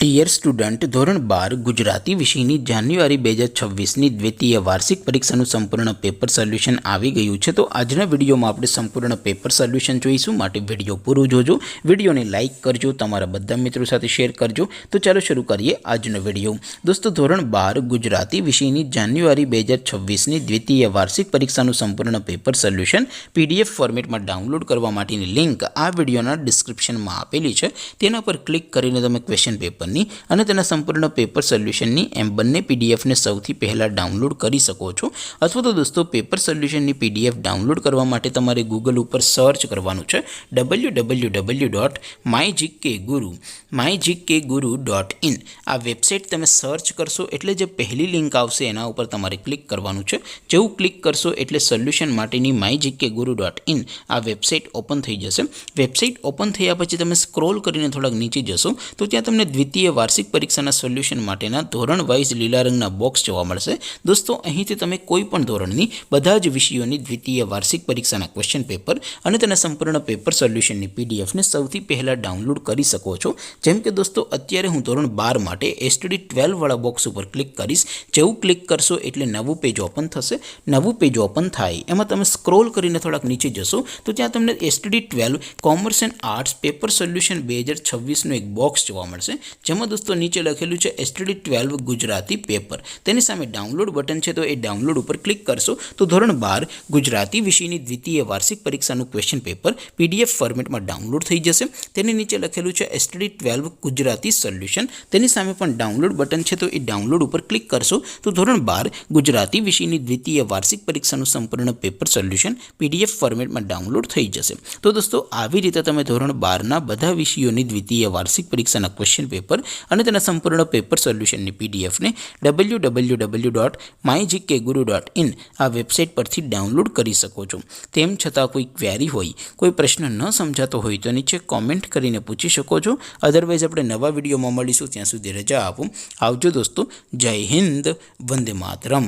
Dear student, ધોરણ 12 ગુજરાતી વિષયની જાન્યુઆરી 2026ની દ્વિતીય વાર્ષિક પરીક્ષાનું સંપૂર્ણ પેપર સોલ્યુશન આવી ગયું છે। તો આજના વિડીયોમાં આપણે સંપૂર્ણ પેપર સોલ્યુશન જોઈશું, માટે વિડીયો પૂરો જોજો, વિડીયોને લાઇક કરજો, તમારા બધા મિત્રો સાથે શેર કરજો। તો ચાલો શરૂ કરીએ આજનો વિડીયો। દોસ્તો, ધોરણ 12 ગુજરાતી વિષયની જાન્યુઆરી 2026ની દ્વિતીય વાર્ષિક પરીક્ષાનું સંપૂર્ણ પેપર સોલ્યુશન PDF ફોર્મેટમાં ડાઉનલોડ કરવા માટેની લિંક આ વિડીયોના ડિસ્ક્રિપ્શનમાં આપેલી છે। તેના પર ક્લિક કરીને તમે ક્વેશ્ચન પેપરની અને તેના સંપૂર્ણ પેપર સોલ્યુશનની એમ બંને પીડીએફને સૌથી પહેલાં ડાઉનલોડ કરી શકો છો। અથવા તો દોસ્તો, પેપર સોલ્યુશનની પીડીએફ ડાઉનલોડ કરવા માટે તમારે ગૂગલ ઉપર સર્ચ કરવાનું છે www.mygkguru.in। આ વેબસાઇટ તમે સર્ચ કરશો એટલે જે પહેલી લિંક આવશે એના ઉપર તમારે ક્લિક કરવાનું છે। જેવું ક્લિક કરશો એટલે સોલ્યુશન માટેની mygkguru.in આ વેબસાઇટ ઓપન થઈ જશે। વેબસાઇટ ઓપન થયા પછી તમે સ્ક્રોલ કરીને થોડાક નીચે જશો તો ત્યાં તમને દ્વિતીય વાર્ષિક પરીક્ષાના સોલ્યુશન માટેના ધોરણ વાઇઝ લીલા રંગના બોક્સ જોવા મળશે। દોસ્તો, અહીંથી તમે કોઈ પણ ધોરણની બધા જ વિષયોની દ્વિતીય વાર્ષિક પરીક્ષાના ક્વેશ્ચન પેપર અને તેના સંપૂર્ણ પેપર સોલ્યુશનની પીડીએફને સૌથી પહેલાં ડાઉનલોડ કરી શકો છો। જેમ કે દોસ્તો, અત્યારે હું ધોરણ 12 માટે STD 12 વાળા બોક્સ ઉપર ક્લિક કરીશ। જેવું ક્લિક કરશો એટલે નવું પેજ ઓપન થશે। નવું પેજ ઓપન થાય એમાં તમે સ્ક્રોલ કરીને થોડાક નીચે જશો તો ત્યાં તમને STD 12 commerce and arts paper solution 2026નું એક બોક્સ જોવા મળશે, જેમાં દોસ્તો નીચે લખેલું છે STD 12 ગુજરાતી પેપર। તેની સામે ડાઉનલોડ બટન છે, તો એ ડાઉનલોડ ઉપર ક્લિક કરશો તો ધોરણ 12 ગુજરાતી વિષયની દ્વિતીય વાર્ષિક પરીક્ષાનું ક્વેશ્ચન પેપર PDF ફોર્મેટમાં ડાઉનલોડ થઈ જશે। તેની નીચે લખેલું છે STD 12 ગુજરાતી સોલ્યુશન। તેની સામે પણ ડાઉનલોડ બટન છે, તો એ ડાઉનલોડ ઉપર ક્લિક કરશો તો ધોરણ 12 ગુજરાતી વિષયની દ્વિતીય વાર્ષિક પરીક્ષાનું સંપૂર્ણ પેપર સોલ્યુશન PDF ફોર્મેટમાં ડાઉનલોડ થઈ જશે। તો દોસ્તો, આવી રીતે તમે ધોરણ 12ના બધા વિષયોની દ્વિતીય વાર્ષિક પરીક્ષાના ક્વેશ્ચન પેપર અને તેના સંપૂર્ણ પેપર સોલ્યુશનની પીડીએફને www.mygkguru.in આ વેબસાઇટ પરથી ડાઉનલોડ કરી શકો છો। તેમ છતાં કોઈ ક્વેરી હોય, કોઈ પ્રશ્ન ન સમજાતો હોય તો નીચે કોમેન્ટ કરીને પૂછી શકો છો। અધરવાઇઝ આપણે નવા વિડીયોમાં મળીશું, ત્યાં સુધી રજા આપો। આવજો દોસ્તો, જય હિન્દ, વંદે માતરમ।